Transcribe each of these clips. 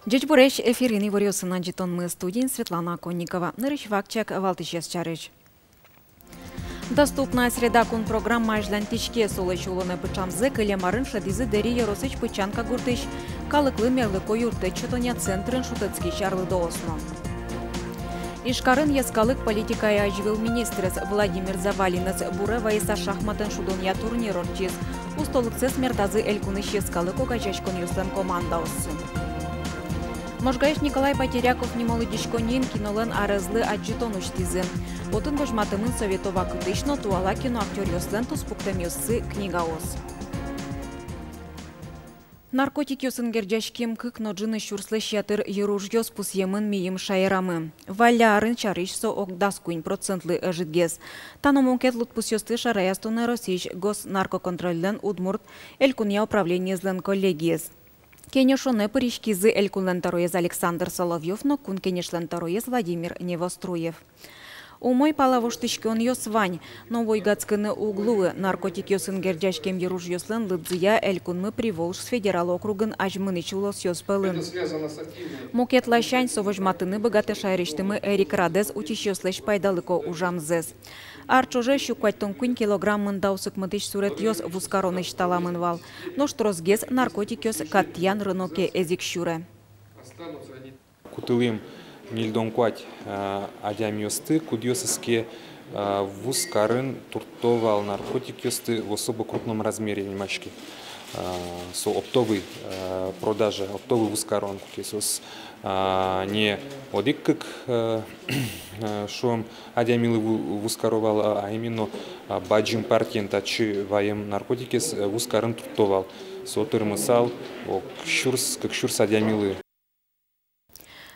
Джечбуреш эфирини вариосынан житон мы студин Светлана Конникова. Нырыш вакчак валтышес чарыш. Доступная среда кун программа ажлантичке солыш улоны пычамзы кылемарын шадизы дери еросыч пычанка гуртыш. Калыклы мерлыко юрты чотоня центрын шутыцки шарлы доосно. Ишкарын ескалык политикая ажвил министрес Владимир Завалинец Бурева иса шахматын шудония турнир орчиз. Устолыксыз мердазы элькуныш ескалык огачачкон юслен команда осы. Можгаеш Николай Потеряков немолодишконин кинолен арызлы аджитон уштизы. Отын божматымын советова кытышно туала кино актер йослен туспуктем йоссы книга ос. Наркотик йосын герджашкем кык ноджины шурслы шятыр еруж йос пусьемын миим шайрамы. Валярын чарышсо огдаскуин процентлы ажитгез. Таномонкет лут пусьёсты шараястуны Росич гос наркоконтроллен удмурт элькуния управление злен коллегиез. Кенешоне паришкизы элькулентароез Александр Соловьев, но кун кенешлентароез Владимир Невоструев. Умой палавоштышкон йосвань, новой гацканы углуы, наркотик йосын герджашкем еруж йослен лыдзия элькунмы Приволжск федерал округын ажмынычулос йоспылын. Мукет лащань совожматыны богаты шайрыштымы Эрик Радес утиш йослеш пайдалыко ужамзез. Арчоже щукваттон кунь килограммын даусык мытыш сурет йос вускароныш таламын вал. Но штрозгез наркотик йос каттиян рыноке эзик щуре. Кутылым нильдон куать адям йосты, кудьосыске вускарын туртовал наркотик йосты в особо крупном размере немашки. Со оптовый продажа, оптовый вускарон кутесос не одик как шом адямилы вускаровал, а именно баджим партиен тачи ваем наркотики с вускарын туртовал. Со термысал как шурс адямилы.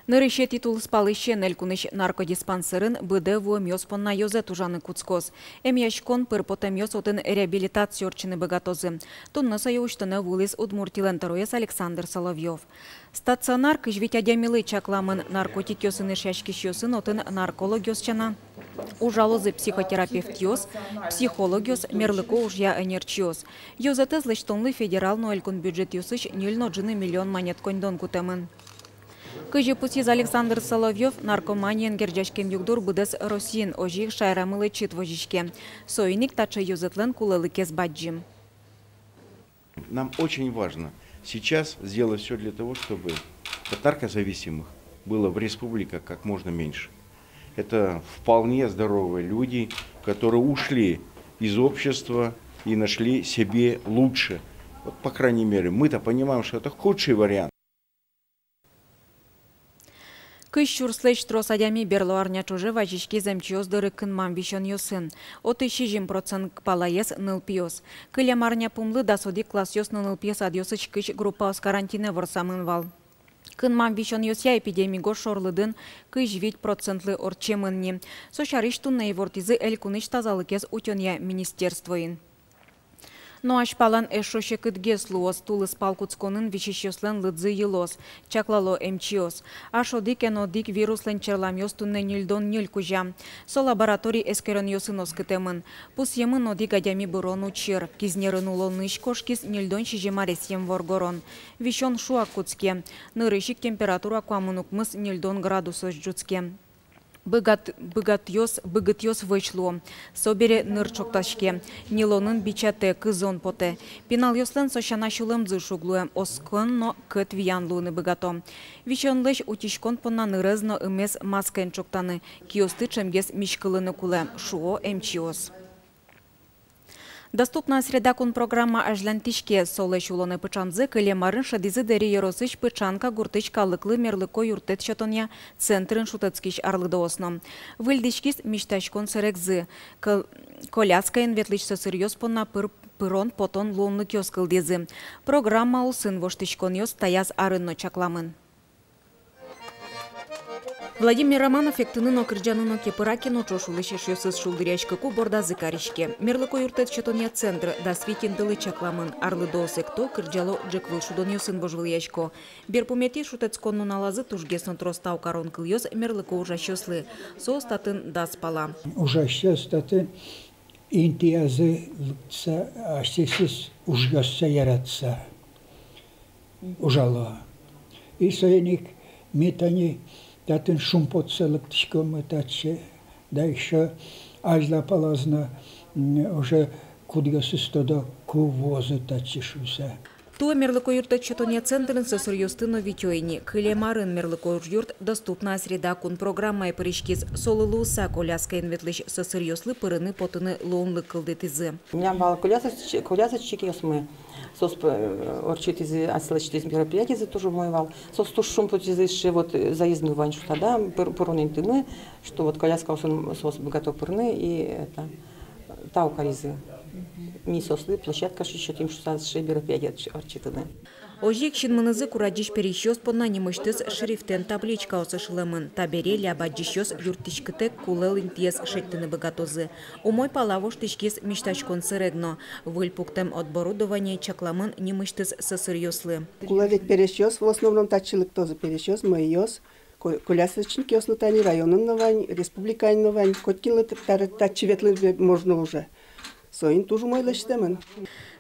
Нырыше титул спалыщен элькуныш наркодиспансерын быды вуэмьёс понна йозе тужаны куцкоз. Эмьяшкон пырпотемьёс отын реабилитациорчыны богатозы. Тунны сайоуштыны вулис удмуртилентароес Александр Соловьев. Стационар кыжвить адямилы чакламын наркотик йосын ишяшкиш йосын отын нарколог йосчана. Ужалозы психотерапевт йос, психолог йос, мерлыко ужья энерчиос. Йозетез лыштонлы федерал но элькун бюджет йосыш 0,1 миллион монет коньдон кутемын. Кыжы пусиз Александр Соловьев наркоманиен герджашкен югдур будес Росин ожих шайрамылы чит вожишке. Соиник тача юзетлен кулелыкез баджим. Нам очень важно сейчас сделать все для того, чтобы наркозависимых было в республике как можно меньше. Это вполне здоровые люди, которые ушли из общества и нашли себе лучше. Вот, по крайней мере, мы-то понимаем, что это худший вариант. Кыш шурслэш тросадями берлуарня чуже вajishki земчиоздыры кынман вишон йосын. Оты 60% палаес нылпиос. Кылямарня пумлы дасоди класс йос нылпиос адьосыч кыш группа с карантине ворсамын вал. Кынман вишон йося эпидемиго шорлыдын кыш 20% орчемынни. Сошариштун нейвортизы элькуныш тазалыкез утёнья министерствоин. Но ашпалан эшоше кытгес луос тулыс палкуцконын вичищослен лыдзы елос, чаклало эмчиос. Ашодик энодик вируслен черламьос тунне нильдон ниль кужа. Со лабораторий эскерон йосынос кытемын. Пусьемын одик адями бурону чир. Кизнерын улоныш кошкис нильдон шижемаресьем воргорон. Вишон шуак куцке. Нырышик температура куамунук мыс нильдон градусос джуцке. Быгытьёс вычло. Собере нырчокташке. Нилонын бичате кызон поте. Пинал йослен сошана шулым дзышуглуем. Оскон но кыт виянлуны быгато. Вишонлеш утишкон понна нырыз но имес маскен чоктаны. Киосты чемгес мишкылыны куле. Шуо эмчиос. Доступная среда кун программа ажлантишке солеш улоны пычанзы кылемарын шадизы дери еросыч пычанка гуртыч калыклы мерлыко юртет шатоня центрын шутецкиш арлыдоосном. Выльдишкис мишташкон сырекзы. Коляскаен ветличса сырьёс понна пырон потон лонны кёскылдезы. Программа улсын воштышкон йос таяз арынно чакламын. Владимир Романов ектынын окырджанын кепыракин очошулышеш йосыз шулдырячка ку бордазы каришке. Мерлыко юртет чатония центр да свитиндылы чакламын. Арлы доосекто кырджало джеквыл шудон йосын божвылячко. Берпумети шутецконну налазы тужгесон тростау карон кыл йос мерлыко ужащослы. Со статын даспала. Ужащос статы интиязы аштексіз ужгасса яратса. Ужало. И соеник метани татын шумпотселок тишком таче, да еще ажла полазна уже кудьосыз тода кувозы тачишуся. Туа мерлыко юрта чотония центрын сосырьёстыно витёйни. Кылемарын мерлыко юрт доступна среда кун программай паришкиз солылууса коляскайын ветлыш сосырьёслы пырыны потыны лоунлы кылдетизы. У меня была колясочки, мы сос орчит из отсылочных мероприятий, за тоже мой вал. Сос туш шум потизы вот заездную ваншу тогда пырнын тымы, что вот коляска сос готов пырны и это таукаризы. Ми сослы площадка еще тем, что мероприятия орчитыны. Ожик шинмынызы курадиш перещёс понна немыштыз шрифтен табличка осышылымын. Табере лябаджищёс юртишкытек кулел интиес шеттыны богатозы. Умой палавош тишкис мечтачкон сырегно. Выльпуктем оборудование чакламын немыштыз сосырьёслы. Кулелик перещёс, в основном тачилык тоже перещёс, моёс. Колясочники ослутани районный вань, республикальный вань, коткинлы тачиветлы можно уже. Соин тоже мой лыштемын.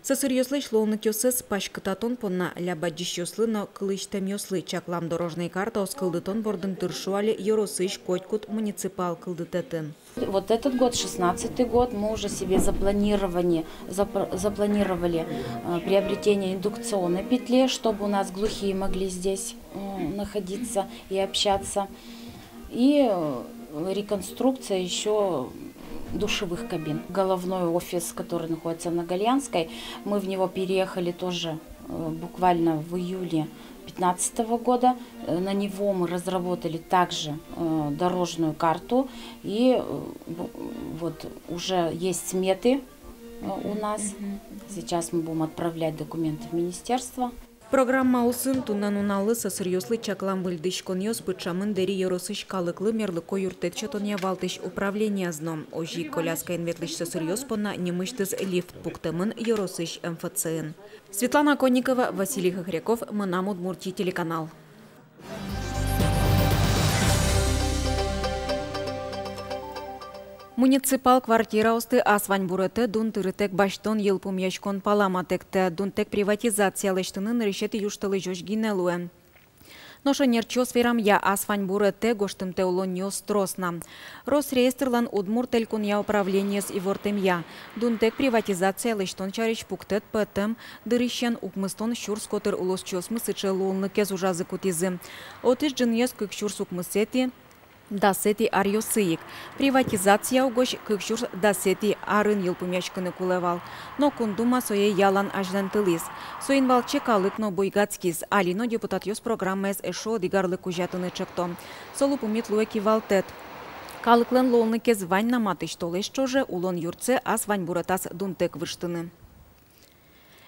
Сосырьёслы шлоуны тёсыз пашкытатон понна лябаджищёслы, но кылыштемёслы чаклам дорожный карта оскылдытон бордың тыршуали Еросыш Котькут муниципал кылдытетін. Вот этот год, 16-й год, мы уже себе запланировали приобретение индукционной петли, чтобы у нас глухие могли здесь находиться и общаться. И реконструкция еще душевых кабин. Головной офис, который находится на Галянской, мы в него переехали тоже буквально в июле 2015 года. На него мы разработали также дорожную карту. И вот уже есть сметы у нас. Сейчас мы будем отправлять документы в министерство. Программа усын туннануналы сосырьёслы чаклам выльдышкон ёс пычамын дери Еросыш калыклы мерлыко юртет чотония валтыш управление зном. Ожи коляскайын ветлыш сосырьёс понна немыштыз лифт пуктымын Еросыш МФЦН. Светлана Конникова, Василий Хохряков, Мынам Удмуртий телеканал. Муниципал квартира осты асвань бурыты дун тырытек баштон елпум яшкон паламатекте дунтек приватизациялыштынын решети юштылы жош гинелуэ. Ноша нерчо сферам я асвань бурыты гоштымте улоньо стросна. Росреестрлан удмурт телькун я управление с ивортем я. Дунтек приватизациялыштон чарич пуктет пэтем дырыщен укмыстон щур скотыр улос чосмы сычы луынлы кез ужазы кутизы. Отыш джиньес кык щур сукмысети дасети арьосыик. Приватизация угош кыкшур дасети арын елпумяшкыны кулевал. Но кундума сое ялан аждантылис. Соин валче калыкно бойгацкис. Алино депутат ёс программес эшо дигарлы кужатыны чекто. Солупумит луэки валтет. Калыклен лолны кез вань наматыш толеш чоже улон юрце ас вань буратас дунтек выштыны.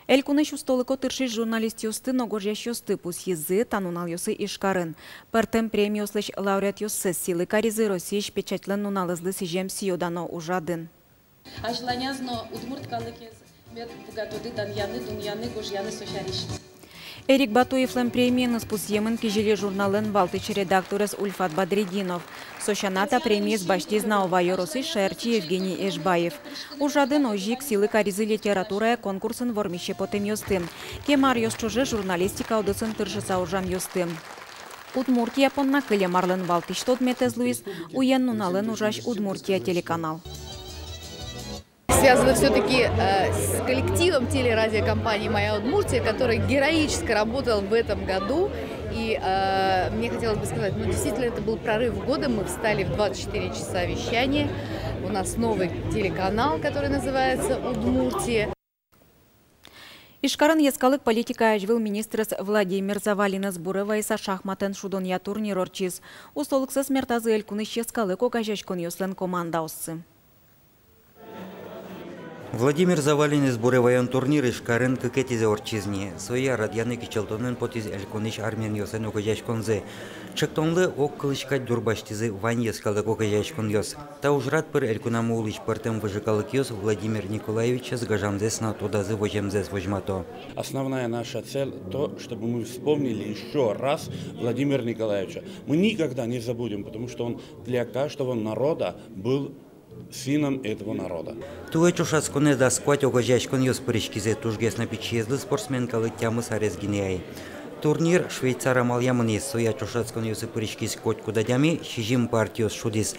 Элькуныш устолыко тыршиш журналист ёсты, но гожьяш ёсты пусть езы танунал ёсы ишкарын. Партем премию слыш лауреат ёсы силы каризы России печатлен нуналызлы сижем сиёдано ужадын. Ажланязно удмурт калыкез бед бугатоды даньяны дуньяны гожьяны сошариш. Эрик Батуевлен премияны спусьемын кижели журналын валтыч редакторес Ульфат Бадрединов. Сошаната премиес баштизна ова Еросыш шерчи Евгений Эшбаев. Ужадын ожик силы каризы литература конкурсын вормище потем ёсты. Кемар ёсчуже журналистика одысын тыршыса ужам ёсты. Удмуртия понна кылемарлын валтыч тот метез Луис, уен нуналын ужаш Удмуртия телеканал. Связано все-таки с коллективом телерадиокомпании «Моя Удмуртия», который героически работал в этом году. И мне хотелось бы сказать, ну действительно это был прорыв года. Мы встали в 24 часа вещания. У нас новый телеканал, который называется «Удмуртия». Ишкарын ескалык политика ажвил министрес Владимир Завалинас Буревайса шахматен шудония турнир орчиз. Устолыксыз мертазы элькуныш ескалык окажашкон ёслен команда оссы. Владимир Завалинес буреваян турнир ишкарын кыкетизе орчизни. Соя радьяны кичелтонен потиз элькуниш армян ёсен окажашконзе. Чектонлы ок кылышкать дурбаштизы вань ескалык окажашкон ёс. Та ужрат пыр элькунаму улыш пыртем выжикалык ёс Владимир Николаевич с гажамзес на тодазы вожемзес вожмато. Основная наша цель то, чтобы мы вспомнили еще раз Владимира Николаевича. Мы никогда не забудем, потому что он для каждого народа был сыном этого народа. Туе чушасконе да сквать огажашкон ёс пырышкизе тужгес на пичезлы спортсменкалы тямы сарез гинеай. Турнир Швейцара Мальямынес соя чушацкон Йосипыричкис Котькудадями Шижим партиос шудис.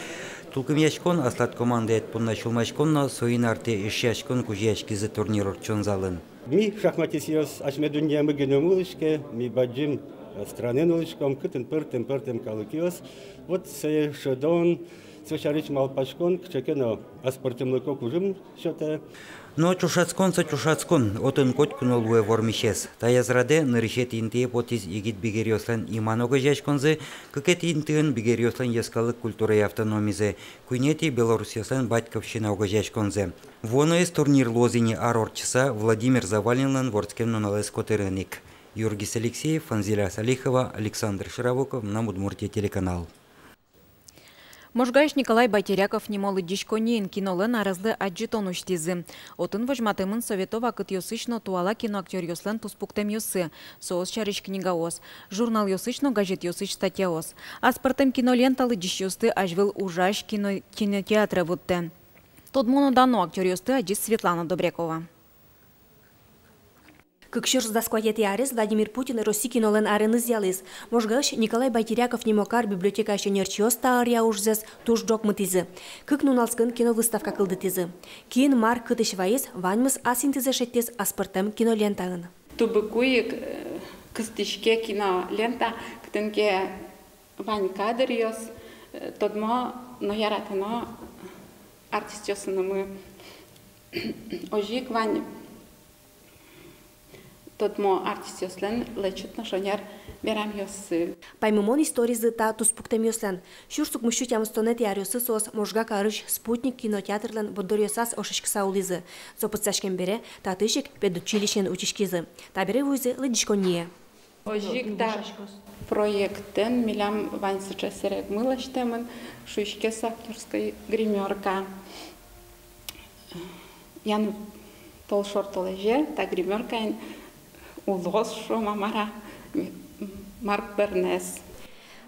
Тулкымяшкон аслат команда этпунна шулмашконна соин арте ишяшкон кужяшкизы турнир орчонзалын. Ми шахматисиос ашмедунья мы геномулышке, ми баджим страны нулышком, кытын пыртым калыкиос. Вот сей шедон, сочарич малпашкон, кчекено аспортимлыко кужим счета. Но чушацкон, отын Котькуно луе вормишес. Таязраде нырышет интие потиз егит бигериослан иманога жашконзе, кыкет интиын бигериослан яскалык культура и автономизе, куйнети Белорусияслан батьковщина ога жашконзе. Воно из турнир лозини арорчаса Владимир Завалинлан ворцкемно налез котереник. Юргис Алексеев, Фанзиля Салихова, Александр Ширавоков, на Удмуртия телеканал. Можгаеш Николай Байтеряков немолы дишконеин кинолын аразды аджитон уштизы. Отын вожматымын Советова кыт йосычно туала киноактер йослан туспуктем йосы. Соос чарыч книга ос. Журнал йосычно газет йосыч статья ос. Аспартым киноленталы диш йосты ажвыл ужаш кинотеатра вутте. Тодмону дано актер йосты аджис Светлана Добрякова. Кыкшыр сдаскуатети арес Владимир Путин Росси кинолен ареныз ялыз. Можгаеш Николай Байтеряков немокар библиотека шенерчиос таария ужзес туш жок мытизы. Кык нуналскын кино выставка кылдытизы. Кийин мар кытыш вайыз ваньмыз асинтизы шеттес аспыртым кинолентагын. Тубыкуик кыстышке кинолента кытынке вань кадр йос тодмо но яратыно артист йосынымы ожик вань Тодмо артист йослен лечут на шонер берам йосы. Паймымон историзы та туспуктем йослен. Шурсук мыщу тямстонет ярёсы сос можга карыш спутник кинотеатрлен бодорёсас ошишкса улизы. Сопыцашкен бере татышик педучилищен учишкизы. Табере вуйзы лыдишконие. Ожик да проектен милям ваньсыча серек мылаштемын шуишке с актерской гримерка. Ян толшортолеже та гримерка улос шомамара Марк Бернес.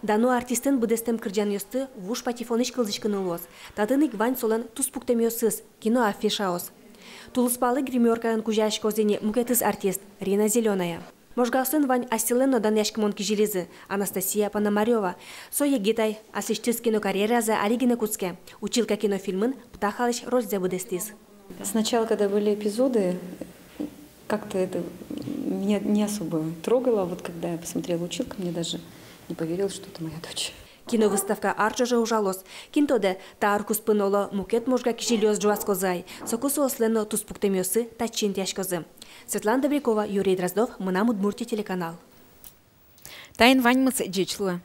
Дану артистен будестем кырджан йосты вуш патефоныш кылдышкын улос. Татынык вань солан туспуктем йосыз кино афишаос. Тулыспалы гримеркаын кужаш козени мукетыз артист Рина Зеленая. Можгасын вань асилен одан яшкимон кижилизы Анастасия Пономарева. Соя гитай асыштыз кинокарьеразы Алигина Куцке. Училка кинофильмын птахалыш роззе будестиз. Сначала, когда были эпизоды, как-то это меня не особо трогало. Вот когда я посмотрела «Училка», мне даже не поверила, что это моя дочь. Киновыставка арчажа ужалос. Кинтоде тааркус пыноло мукет можга кишилёс жуаскозай. Сокусу ослено туспуктемёсы тачин тяшкозы. Светлана Добрякова, Юрий Дроздов, Мынам Удмуртия телеканал. Тайн ваньмыц джечлы.